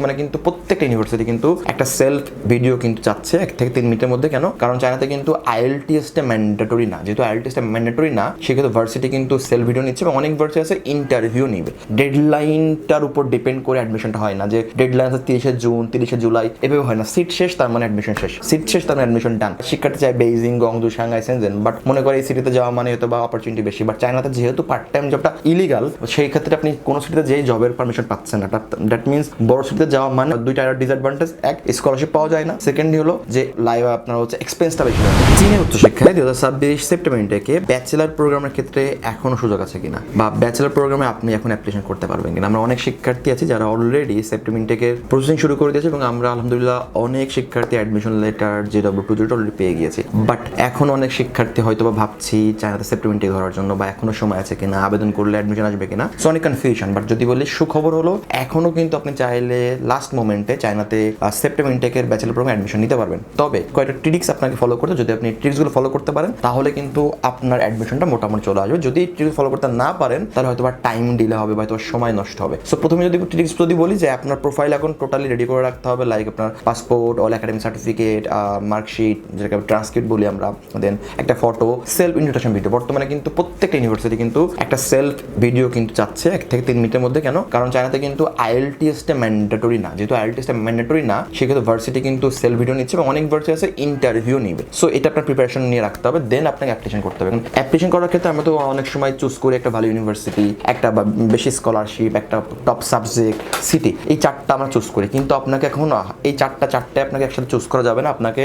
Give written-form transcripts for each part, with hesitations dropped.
মানে কিন্তু প্রত্যেকটা ইউনিভার্সিটি কিন্তু একটা সেলফ ভিডিও কিন্তু চাচ্ছে 1 থেকে 3 মিনিটের মধ্যে। কেন? কারণ চায়নাতে কিন্তু আইএলটিএসটা ম্যান্ডেটরি না। যেহেতু আইএলটিএসটা ম্যান্ডেটরি না, সেক্ষেত্রে ভার্সিটি কিন্তু সেলফ ভিডিও নিচ্ছে এবং অনেক ভার্সিটি আছে ইন্টারভিউ নিবে। ডেডলাইনটার উপর ডিপেন্ড করে অ্যাডমিশনটা হয় না, যে ডেডলাইন আছে 30শে জুন 30শে জুলাই, এভাবে হয় না। সিট শেষ তার মানে অ্যাডমিশন শেষ, সিট শেষ তার মানে অ্যাডমিশন ডান। শিক্ষার্থী চায় বেইজিং, গংজু, সাংহাই, সেনজেন, বাট মনে করে এই সিটিতে যাওয়া মানে হয়তো বা অপরচুনিটি বেশি। বাট চায়নাতে যেহেতু পার্ট টাইম জবটা ইলিগাল, সেই ক্ষেত্রে আপনি কোনো সিটিতে যেই জবের পারমিশন পাচ্ছেন না। দ্যাট মিনস বড় সিটিতে যাওয়া মানে দুইটা ডিসঅ্যাডভান্টেজ, এক স্কলারশিপ পাওয়া যায় না, সেকেন্ডলি হলো যে লাইভ আপনার হচ্ছে এক্সপেন্সটা বেশি হয়। চীনের উচ্চশিক্ষায় 2026 সেপ্টেম্বর ইনটেকে ব্যাচেলার প্রোগ্রামের ক্ষেত্রে এখনো সুযোগ আছে কিনা, বা ব্যাচেলার প্রোগ্রামে আপনি এখন অ্যাপ্লিকেশন করতে পারবেন কিনা। আমরা অনেক শিক্ষার্থী আছি যারা অলরেডি সেপ্টেম্বর ইনটেকের প্রসেসিং শুরু করে দিয়েছে এবং আমরা আলহামদুলিল্লাহ অনেক শিক্ষার্থী অ্যাডমিশন লেটার JW2 অলরেডি পেয়ে গিয়েছি। বাট এখন অনেক শিক্ষার্থী হয়তো বা ভাবছি চায়নাতে সেপ্টেম্বর ইনটেক ধরার জন্য, বা এখনো সময় আছে কিনা, আবেদন করলে অ্যাডমিশন আসবে কিনা, সো অনেক কনফিউশন। বাট যদি বলি সুখবর হলো এখনো কিন্তু আপনি চাইলে লাস্ট মোমেন্টে চায়নাতে সেপ্টেম্বর ইনটেকের ব্যাচেলর প্রোগ্রামে অ্যাডমিশন নিতে পারবেন। তবে কয়েকটা ট্রিক্স আপনাকে ফলো করতে, যদি আপনি ট্রিক্সগুলো ফলো করতে পারেন তাহলে কিন্তু আপনার অ্যাডমিশনটা মোটামুটি চলে আসবে। যদি ট্রিক্স ফলো করতে না পারেন তাহলে হয়তো বা টাইম ডিলে হবে, বা হয়তো সময় নষ্ট হবে। সো প্রথমে যদি ট্রিক্স বলি যে আপনার প্রোফাইল এখন টোটালি রেডি করে রাখতে হবে, লাইক আপনার passport, all academic certificate, marksheet, যেটাকে ট্রান্সক্রিপ্ট বলি আমরা, দেন একটা ফটো, সেলফ ইন্ট্রোডাকশন ভিডিও। বর্তমানে কিন্তু প্রত্যেকটা ইউনিভার্সিটি কিন্তু একটা সেলফ ভিডিও কিন্তু চাচ্ছে 1 থেকে 3 মিনিটের মধ্যে। কেন? কারণ চায়নাতে কিন্তু আইএলটিএসটা ম্যান্ডেটরি না। যেহেতু আইএলটিএসটা ম্যান্ডেটরি না, সেক্ষেত্রে ভার্সিটি কিন্তু সেলফ ভিডিও নিচ্ছে এবং অনেক ভার্সিটি আছে ইন্টারভিউ নিবে। সো এটা আপনার প্রিপারেশন নিয়ে রাখতে হবে, দেন আপনাকে অ্যাপ্লিকেশন করতে হবে। অ্যাপ্লিকেশন করার ক্ষেত্রে আমরা তো অনেক সময় চুজ করি একটা ভালো ইউনিভার্সিটি, একটা বেশি স্কলারশিপ, একটা টপ সাবজেক্ট, সিটি, এই 4টা আমরা চুজ করি। কিন্তু আপনাকে এখন এই চারটে আপনাকে একসাথে চুজ করা যাবে না। আপনাকে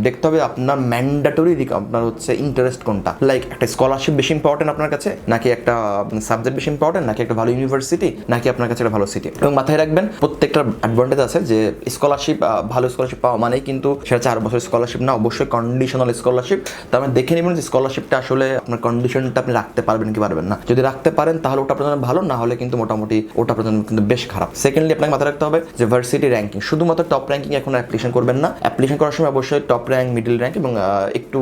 দেখতে হবে আপনার ম্যান্ডেটরি দিক, আপনার হচ্ছে ইন্টারেস্ট কোনটা। লাইক একটা স্কলারশিপ বেশি ইম্পর্টেন্ট আপনার কাছে, নাকি একটা সাবজেক্ট বেশি ইম্পর্টেন্ট, নাকি একটা ভালো ইউনিভার্সিটি, নাকি আপনার কাছে একটা ভালো সিটি। এবং মাথায় রাখবেন প্রত্যেকটা অ্যাডভান্টেজ আছে, যে স্কলারশিপ, ভালো স্কলারশিপ পাওয়া মানেই কিন্তু সেটা 4 বছরের স্কলারশিপ না, অবশ্যই কন্ডিশনাল স্কলারশিপ। তো আপনি দেখে নেবেন যে স্কলারশিপটা আসলে আপনার কন্ডিশনটা আপনি রাখতে পারবেন কি পারবেন না। যদি রাখতে পারেন তাহলে ওটা আপনার জন্য ভালো, না হলে কিন্তু মোটামুটি ওটা আপনার জন্য কিন্তু বেশ খারাপ। সেকেন্ডলি আপনাকে মাথায় রাখতে হবে যে ভার্সিটি র্যাঙ্কিং, শুধুমাত্র টপ র্যাঙ্কিং এখন অ্যাপ্লিকেশন করবেন না। অ্যাপ্লিকেশন করার সময় অবশ্যই টপ র্যাঙ্ক, মিডল র্যাঙ্ক এবং একটু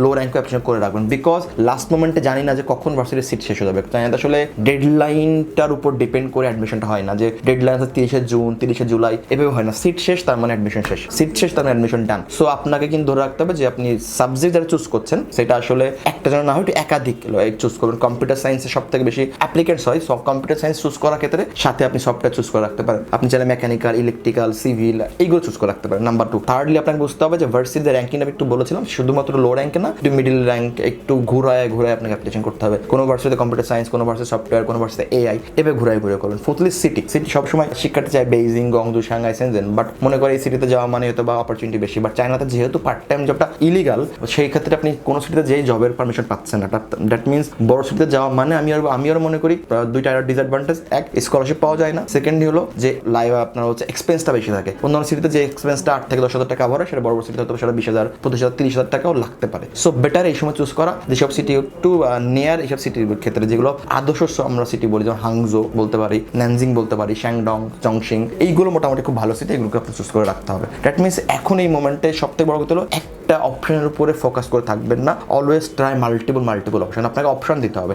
লো র্যাঙ্কও অ্যাপ্লিকেশন করে রাখবেন, বিকজ লাস্ট মোমেন্টে জানি না যে কখন ভার্সিটির সিট শেষ হয়ে যাবে। তাই আসলে ডেডলাইনটার উপর ডিপেন্ড করে অ্যাডমিশনটা হয় না, যে ডেডলাইন আছে 30শে জুন 30শে জুলাই, এভাবে হয় না। সিট শেষ তার মানে অ্যাডমিশন শেষ, সিট শেষ তার মানে অ্যাডমিশন ডান। সো আপনাকে কিন্তু ধরে রাখতে হবে যে আপনি সাবজেক্ট যারা চুজ করছেন সেটা আসলে একটা যেন না হয়, একাধিক চুজ করবেন। কম্পিউটার সায়েন্সে সব থেকে বেশি অ্যাপ্লিকেন্টস হয়, সব কম্পিউটার সায়েন্স চুজ করার ক্ষেত্রে সাথে আপনি সফটওয়্যার চুজ করে রাখতে পারেন। আপনি চাইলে মেকানিক্যাল, ইলেকট্রিক্যাল, সিভিল এইগুলো চুজ করে রাখতে পারেন। নাম্বার 2, থার্ডলি আপনাকে বুঝতে হবে যে ভার্সিটির র্যাঙ্কিং আমি একটু বলেছিলাম, শুধুমাত্র লো র্যাঙ্কে না, একটু মিডল র্যাঙ্ক, একটু ঘুরায় আপনাকে অ্যাপ্লিকেশন করতে হবে। কোনো ভার্সিটিতে কম্পিউটার সায়েন্স, কোনো ভার্সিটি সফটওয়্যার, কোনো ভার্সিটি এআই, এভাবে ঘুরে করবেন। ফোর্থলি সিটি সবসময় শিক্ষার্থী চায় বেইজিং, গংজু, সাংহাই, সেনজেন, বাট মনে করে এই সিটিতে যাওয়া মানে হয়তো বা অপরচুনিটি বেশি। বাট চায়নাতে যেহেতু পার্ট টাইম জবটা ইলিগাল, সেই ক্ষেত্রে আপনি কোনো সিটিতে যেই জবের পারমিশন পাচ্ছেন না। দ্যাট মিনস বড় সিটিতে যাওয়া মানে আমি আর মনে করি দুইটা ডিসঅ্যাডভান্টেজ, এক স্কলারশিপ পাওয়া যায় না, সেকেন্ডলি হলো যে লাইভ আপনার হচ্ছে এক্সপেন্সটা বেশি থাকে। অন্যান্য সিটিতে যে এক্সপেন্সটা 8 থেকে 10,000 টাকা ভরে, সেটা বড় বড় সিটিতে হয়তো সেটা 20,000, 25,000, 30,000 টাকাও লাগতে পারে। সো বেটার এই সময় চুজ করা যেসব সিটি একটু নিয়ার, এইসব সিটির ক্ষেত্রে যেগুলো আদর্শ আমরা সিটি বলি, যেমন হাংজো বলতে পারি, ন্যানজিং বলতে পারি, শ্যাংডং, চংশিং, এইগুলো মোটামুটি খুব ভালো সিটি, এগুলোকে আপনি চুজ করে রাখতে হবে। দ্যাট মিনস এখন এই মোমেন্টে সবথেকে বড় কথা হলো একটা অপশনের উপরে ফোকাস করে থাকবেন না, অলওয়েজ ট্রাই মাল্টিপল অপশন। আপনাকে অপশন দিতে হবে।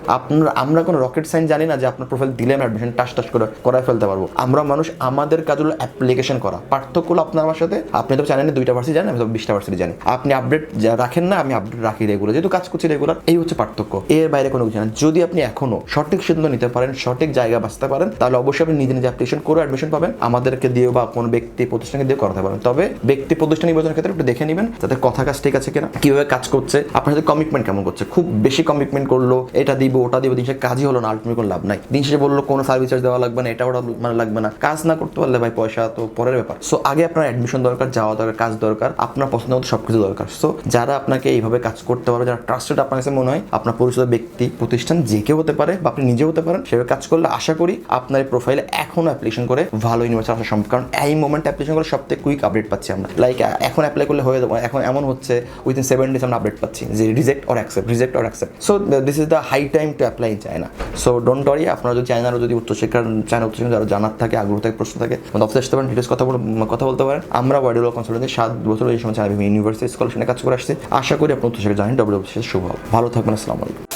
আমরা কোনো রকেট সায়েন্স জানি না যে আপনার প্রোফাইল দিলে আমি অ্যাডমিশন টাস করে করায় ফেলতে পারবো। আমরা মানুষ, আমাদের কাজ হলো অ্যাপ্লিকেশন করা। পার্থক্য হলো আপনার আমার সাথে, আপনি তো জানেন 2টা ভার্সিটি জানেন, আমি তো 20টা ভার্সিটি জানি। আপনি আপডেট রাখেন না, আমি আপডেট রাখি রেগুলার, যেহেতু কাজ করছি রেগুলার, এই হচ্ছে পার্থক্য। এর বাইরে কোনো কিছু না। যদি আপনি এখনো সঠিক সিদ্ধান্ত নিতে পারেন, সঠিক জায়গা বাঁচতে পারেন, তাহলে অবশ্যই আপনি নিজে অ্যাপ্লিকেশন করে অ্যাডমিশন পাবেন। আমাদেরকে দিয়েও বা কোনো ব্যক্তি প্রতিষ্ঠানকে দিয়ে করাতে পারেন। তবে ব্যক্তি প্রতিষ্ঠান নির্বাচনের ক্ষেত্রে একটু দেখে নেবেন যাতে কথা কাজ ঠিক আছে কিনা, কিভাবে কাজ করছে, আপনার সাথে কমিটমেন্ট কেমন করছে। খুব বেশি কমিটমেন্ট করলো, এটা দিব ওটা দিব, দিন শেষে কাজই হলো না, আলটিমেট কোনো লাভ নাই। দিন শেষে বললো কোনো সার্ভিস চার্জ দেওয়া লাগবে না, এটা ওটা মানে লাগবে না, কাজ না করতে পারলে ভাই পয়সা তো পরের ব্যাপার। সো আগে আপনার অ্যাডমিশন দরকার, যাওয়া দরকার, কাজ দরকার, আপনার পছন্দ মতো সবকিছু দরকার। সো যারা আপনাকে এইভাবে কাজ করতে পারবে, যারা ট্রাস্টেড আপনার কাছে মনে হয়, আপনার পরিচিত ব্যক্তি, প্রতিষ্ঠান, যে কেউ হতে পারে বা আপনি নিজেও হতে পারেন, সেভাবে কাজ করলে আশা করি আপনার এই প্রোফাইলে এখনো অ্যাপ্লিকেশন করে ভালো ইউনিভার্সিটি আসা সম্ভব। কারণ এই মোমেন্ট অ্যাপ্লিকেশন করে সবথেকে কুইক আপডেট পাচ্ছি আমরা। লাইক এখন অ্যাপ্লাই করলে হয়ে যাবে, এখন এমন হচ্ছে উইদিন 7 days আমরা আপডেট পাচ্ছি যে reject or accept. So this is the high time to apply in China. So don't worry, আপনারা যদি চায়নারও যদি উচ্চশিক্ষার চায়না উচ্চশিক্ষা যারা জানার থাকে, আগ্রহ থাকে, প্রশ্ন থাকে, অফিসে আসতে পারেন, ডিটেলস কথা বলতে পারেন। আমরা ওয়াইডুয়াল কনসালটেন্সি 7 বছর এই সময় চায়না ইউনিভার্সিটি স্কলারশিপে কাজ করে আসছি। আশা করি আপনার উচ্চশিক্ষা জানেন। WWC শুভ, ভালো থাকবেন। আসসালামু আলাইকুম।